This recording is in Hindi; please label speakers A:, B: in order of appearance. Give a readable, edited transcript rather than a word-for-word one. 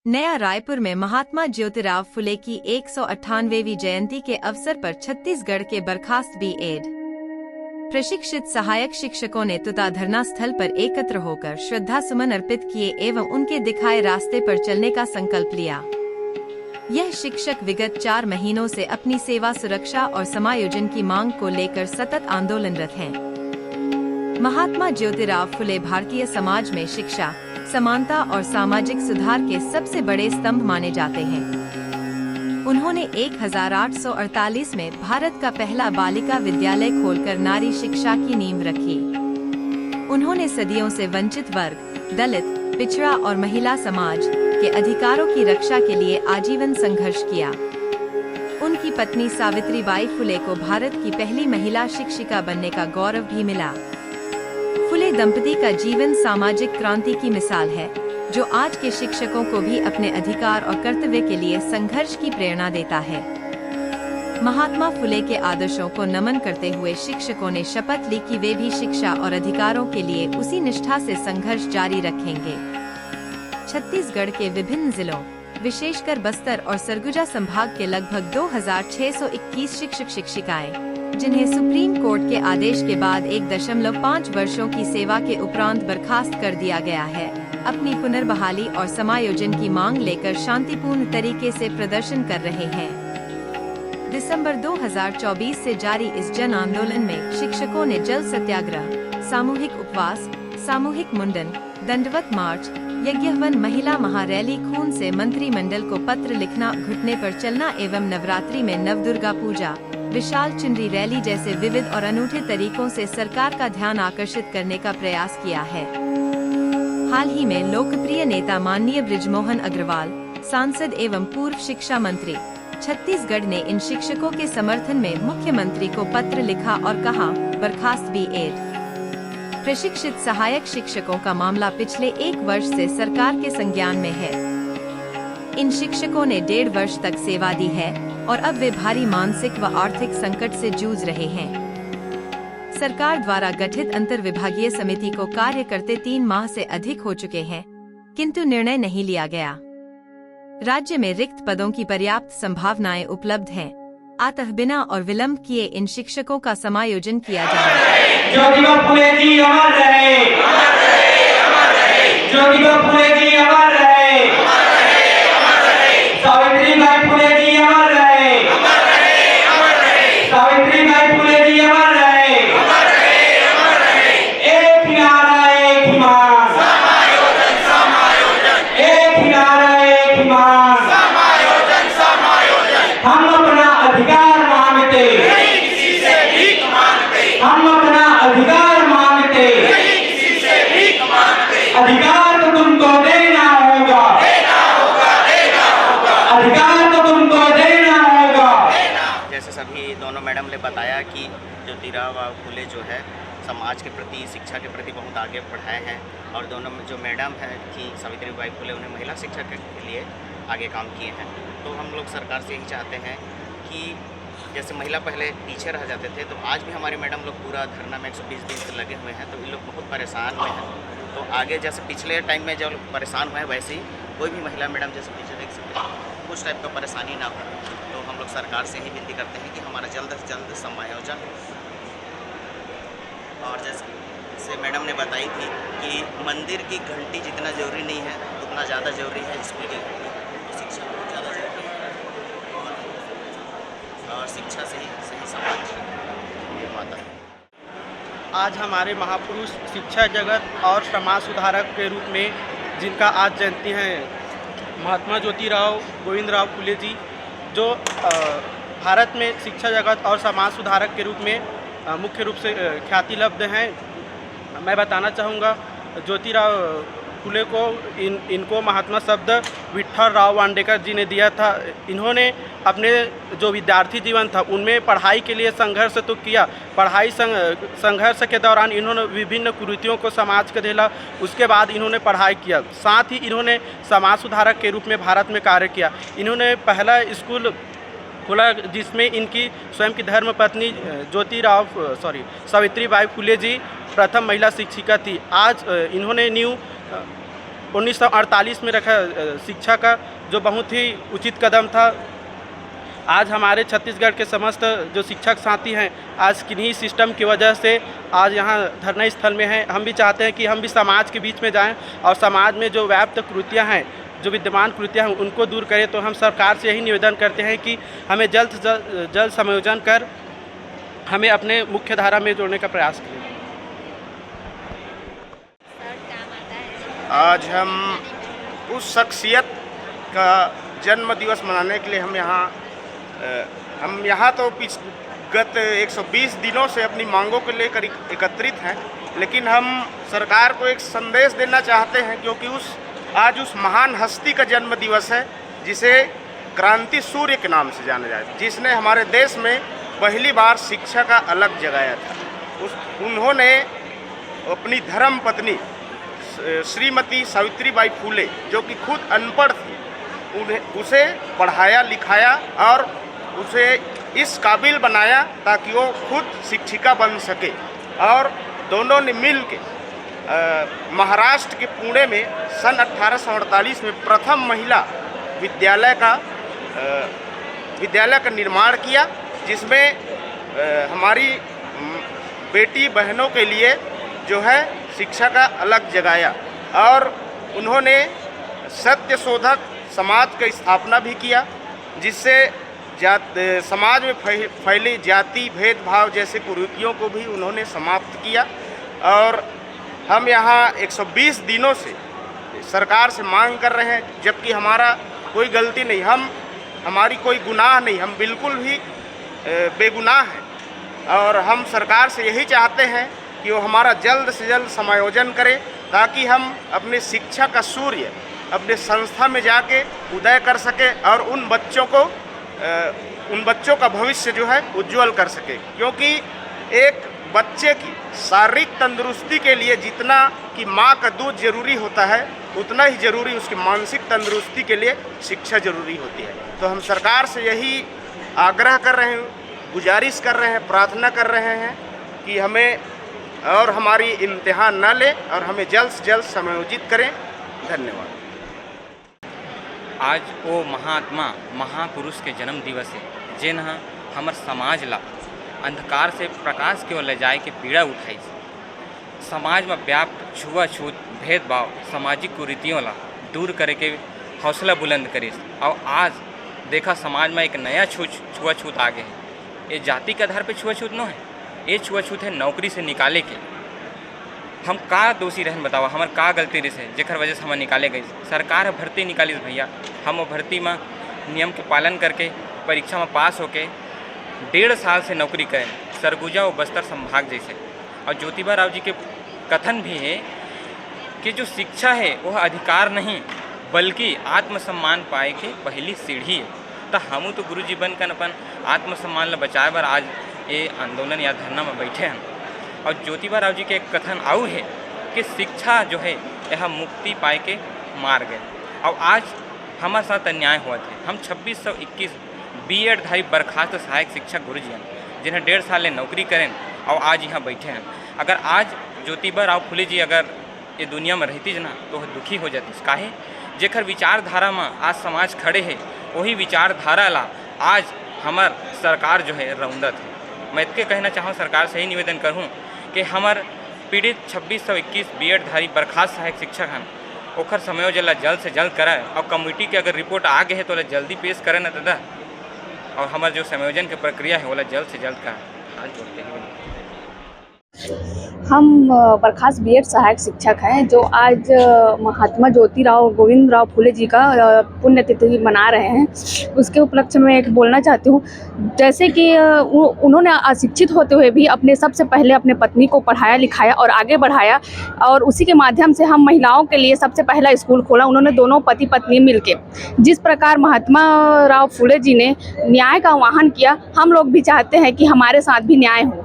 A: नया रायपुर में महात्मा ज्योतिराव फुले की 198वीं जयंती के अवसर पर छत्तीसगढ़ के बर्खास्त बी.एड. प्रशिक्षित सहायक शिक्षकों ने तुता धरना स्थल पर एकत्र होकर श्रद्धा सुमन अर्पित किए एवं उनके दिखाए रास्ते पर चलने का संकल्प लिया। यह शिक्षक विगत 4 महीनों से अपनी सेवा, सुरक्षा और समायोजन की मांग को लेकर सतत आंदोलनरत हैं। महात्मा ज्योतिराव फुले भारतीय समाज में शिक्षा, समानता और सामाजिक सुधार के सबसे बड़े स्तंभ माने जाते हैं। उन्होंने 1848 में भारत का पहला बालिका विद्यालय खोलकर नारी शिक्षा की नींव रखी। उन्होंने सदियों से वंचित वर्ग, दलित, पिछड़ा और महिला समाज के अधिकारों की रक्षा के लिए आजीवन संघर्ष किया। उनकी पत्नी सावित्रीबाई फुले को भारत की पहली महिला शिक्षिका बनने का गौरव भी मिला। फुले दंपति का जीवन सामाजिक क्रांति की मिसाल है, जो आज के शिक्षकों को भी अपने अधिकार और कर्तव्य के लिए संघर्ष की प्रेरणा देता है। महात्मा फुले के आदर्शों को नमन करते हुए शिक्षकों ने शपथ ली कि वे भी शिक्षा और अधिकारों के लिए उसी निष्ठा से संघर्ष जारी रखेंगे। छत्तीसगढ़ के विभिन्न जिलों, विशेषकर बस्तर और सरगुजा संभाग के लगभग 2621 शिक्षक शिक्षिकाएं, जिन्हें सुप्रीम कोर्ट के आदेश के बाद 1.5 वर्षों की सेवा के उपरांत बर्खास्त कर दिया गया है, अपनी पुनर्बहाली और समायोजन की मांग लेकर शांतिपूर्ण तरीके से प्रदर्शन कर रहे हैं। दिसंबर 2024 से जारी इस जन आंदोलन में शिक्षकों ने जल सत्याग्रह, सामूहिक उपवास, सामूहिक मुंडन, दंडवत मार्च, यज्ञवन महिला महारैली, खून से मंत्रिमंडल को पत्र लिखना, घुटने पर चलना एवं नवरात्रि में नवदुर्गा पूजा, विशाल चुनरी रैली जैसे विविध और अनूठे तरीकों से सरकार का ध्यान आकर्षित करने का प्रयास किया है। हाल ही में लोकप्रिय नेता माननीय बृजमोहन अग्रवाल, सांसद एवं पूर्व शिक्षा मंत्री, छत्तीसगढ़ ने इन शिक्षकों के समर्थन में मुख्यमंत्री को पत्र लिखा और कहा, बर्खास्त बी.एड. प्रशिक्षित सहायक शिक्षकों का मामला पिछले 1 वर्ष से सरकार के संज्ञान में है। इन शिक्षकों ने 1.5 वर्ष तक सेवा दी है और अब वे भारी मानसिक व आर्थिक संकट से जूझ रहे हैं। सरकार द्वारा गठित अंतर विभागीय समिति को कार्य करते 3 माह से अधिक हो चुके हैं, किंतु निर्णय नहीं लिया गया। राज्य में रिक्त पदों की पर्याप्त संभावनाएं उपलब्ध हैं, अतः बिना और विलंब किए इन शिक्षकों का समायोजन किया जाए।
B: ज्योतिबा फुले जी अमर रहे, अमर रहे, अमर रहे। ज्योतिबा फुले जी अमर रहे, अमर रहे, अमर रहे। सावित्रीबाई फुले जी अमर रहे, अमर रहे, अमर रहे। सावित्रीबाई फुले जी अमर रहे, अमर रहे, अमर रहे। एक ही नारा, एक ही मान, समायोजन, समायोजन। एक ही नारा, एक ही मान, समायोजन, समायोजन। हम अपना अधिकार मांगते, नहीं किसी से भीख मांगते। हम अपना अधिकार मांगते, नहीं किसी से भीख मांगते। अधिकार तो तुमको देना होगा, देना होगा, देना होगा। अधिकार तो तुमको देना होगा।
C: जैसे सभी दोनों मैडम ने बताया कि ज्योतिराव फुले जो है समाज के प्रति, शिक्षा के प्रति बहुत आगे बढ़ाए हैं, और दोनों जो मैडम है कि सावित्रीबाई फुले, उन्हें महिला शिक्षा के लिए आगे काम किए हैं। तो हम लोग सरकार से यही चाहते हैं कि जैसे महिला पहले पीछे रह जाते थे, तो आज भी हमारे मैडम लोग पूरा धरना में 120 दिन से लगे हुए हैं, तो इन लोग बहुत परेशान में हैं। तो आगे जैसे पिछले टाइम में जब परेशान हुए, वैसे ही कोई भी महिला मैडम जैसे पीछे देख सकते हैं, उस टाइप का परेशानी ना हो। तो हम लोग सरकार से ही विनती करते हैं कि हमारा जल्द से जल्द समायोजन। और जैसे मैडम ने बताई थी कि मंदिर की घंटी जितना ज़रूरी नहीं है, उतना ज़्यादा ज़रूरी है स्कूल की घंटी। तो शिक्षा बहुत ज़्यादा ज़रूरी है, और शिक्षा से ही सही समाज निर्माता है।
D: आज हमारे महापुरुष शिक्षा जगत और समाज सुधारक के रूप में जिनका आज जयंती है, महात्मा ज्योतिराव गोविंदराव फुले जी, जो भारत में शिक्षा जगत और समाज सुधारक के रूप में मुख्य रूप से ख्याति लब्ध हैं। मैं बताना चाहूँगा, ज्योतिराव फुले को इनको महात्मा शब्द विठल राव वांडेकर जी ने दिया था। इन्होंने अपने जो विद्यार्थी जीवन था उनमें पढ़ाई के लिए संघर्ष तो किया। पढ़ाई संघर्ष के दौरान इन्होंने विभिन्न कुरीतियों को समाज को झेला। उसके बाद इन्होंने पढ़ाई किया, साथ ही इन्होंने समाज सुधारक के रूप में भारत में कार्य किया। इन्होंने पहला स्कूल खोला जिसमें इनकी स्वयं की धर्मपत्नी सावित्रीबाई फुले जी प्रथम महिला शिक्षिका थी। आज इन्होंने 1948 में रखा शिक्षा का, जो बहुत ही उचित कदम था। आज हमारे छत्तीसगढ़ के समस्त जो शिक्षक साथी हैं आज किन्हीं सिस्टम की वजह से आज यहाँ धरना स्थल में हैं। हम भी चाहते हैं कि हम भी समाज के बीच में जाएं और समाज में जो व्याप्त कृतियाँ हैं, जो विद्यमान कृतियाँ हैं, उनको दूर करें। तो हम सरकार से यही निवेदन करते हैं कि हमें जल्द से जल्द समायोजन कर हमें अपने मुख्य धारा में जोड़ने का प्रयास करें।
E: आज हम उस शख्सियत का जन्म दिवस मनाने के लिए हम यहाँ तो गत 120 दिनों से अपनी मांगों को लेकर एकत्रित हैं, लेकिन हम सरकार को एक संदेश देना चाहते हैं, क्योंकि आज उस महान हस्ती का जन्म दिवस है जिसे क्रांति सूर्य के नाम से जाना जाए, जिसने हमारे देश में पहली बार शिक्षा का अलग जगाया था। उन्होंने अपनी धर्म पत्नी श्रीमती सावित्रीबाई फूले, जो कि खुद अनपढ़ थी, उसे पढ़ाया लिखाया और उसे इस काबिल बनाया ताकि वो खुद शिक्षिका बन सके। और दोनों ने मिल के महाराष्ट्र के पुणे में सन 1848 में प्रथम महिला विद्यालय का निर्माण किया, जिसमें हमारी बेटी बहनों के लिए जो है शिक्षा का अलग जगाया। और उन्होंने सत्य शोधक समाज की स्थापना भी किया, जिससे समाज में फैली जाति भेदभाव जैसे कुरीतियों को भी उन्होंने समाप्त किया। और हम यहाँ 120 दिनों से सरकार से मांग कर रहे हैं, जबकि हमारा कोई गलती नहीं, हमारी कोई गुनाह नहीं, हम बिल्कुल भी बेगुनाह हैं। और हम सरकार से यही चाहते हैं कि वो हमारा जल्द से जल्द समायोजन करे, ताकि हम अपने शिक्षा का सूर्य अपने संस्था में जाके उदय कर सके और उन बच्चों का भविष्य जो है उज्जवल कर सके। क्योंकि एक बच्चे की शारीरिक तंदुरुस्ती के लिए जितना कि माँ का दूध जरूरी होता है, उतना ही जरूरी उसकी मानसिक तंदुरुस्ती के लिए शिक्षा जरूरी होती है। तो हम सरकार से यही आग्रह कर रहे हैं, गुजारिश कर रहे हैं, प्रार्थना कर रहे हैं कि हमें और हमारी इम्तिहान न ले और हमें जल्द से जल्द समायोजित करें। धन्यवाद।
F: आज वो महात्मा महापुरुष के जन्म दिवस है, जिन हमर समाज ला अंधकार से प्रकाश की ओर ले जाए के पीड़ा उठाई। समाज में व्याप्त छुआछूत भेदभाव सामाजिक कुरीतियों ला दूर करे के हौसला बुलंद करिस। और आज देखा समाज में एक नया छुआछूत आ गए है। ये जाति के आधार पर छुआछूत न है, ये छुआछूत है नौकरी से निकाले के। हम का दोषी रहन बतावा, हमार का गलती रही है जेकर वजह से हम निकाले गई। सरकार भर्ती निकाली भैया, हम वो भर्ती में नियम के पालन करके परीक्षा में पास होके 1.5 साल से नौकरी करें, सरगुजा और बस्तर संभाग जैसे। और ज्योतिबा राव जी के कथन भी है कि जो शिक्षा है वह अधिकार नहीं बल्कि आत्मसम्मान पाए के पहली सीढ़ी है। तो हम तो गुरु जी बनकर अपन आत्मसम्मान ला बचाए बर आज ये आंदोलन या धरना में बैठे हैं। और ज्योतिबा राव जी के एक कथन आऊ है कि शिक्षा जो है यह मुक्ति पाए के मार्ग है। और आज हमारे साथ अन्याय हुआ थे। हम 2621 B.Ed धारी बर्खास्त सहायक शिक्षक गुरु जी हैं, जिन्हें 1.5 साल ले नौकरी करें और आज यहाँ बैठे हैं। अगर आज ज्योतिबा राव फुले जी अगर ये दुनिया में रहती जना तो वह दुखी हो जाती। काहे जेकर विचारधारा में आज समाज खड़े है, वही विचारधारा ला आज हमार सरकार जो है रौंदत है। मैं इसके कहना चाहूँ, सरकार से ही निवेदन करूँ कि हमार पीड़ित 2621 B.Ed धारी बर्खास्त सहायक शिक्षक हैं, ओखर समायोजन ला जल्द से जल्द कराए। और कमेटी के अगर रिपोर्ट आ गए है तो जल्दी पेश करें न दादा। और हमारे जो समायोजन की प्रक्रिया है वो जल्द से जल्द कराएं। आज बोलते हैं
G: हम बर्खास्त B.Ed सहायक शिक्षक हैं, जो आज महात्मा ज्योतिराव गोविंदराव फुले जी का पुण्यतिथि मना रहे हैं। उसके उपलक्ष्य में एक बोलना चाहती हूँ, जैसे कि उन्होंने अशिक्षित होते हुए भी सबसे पहले अपने पत्नी को पढ़ाया लिखाया और आगे बढ़ाया। और उसी के माध्यम से हम महिलाओं के लिए सबसे पहला स्कूल खोला। उन्होंने दोनों पति पत्नी मिलके जिस प्रकार महात्मा राव फुले जी ने न्याय का आह्वान किया, हम लोग भी चाहते हैं कि हमारे साथ भी न्याय हो।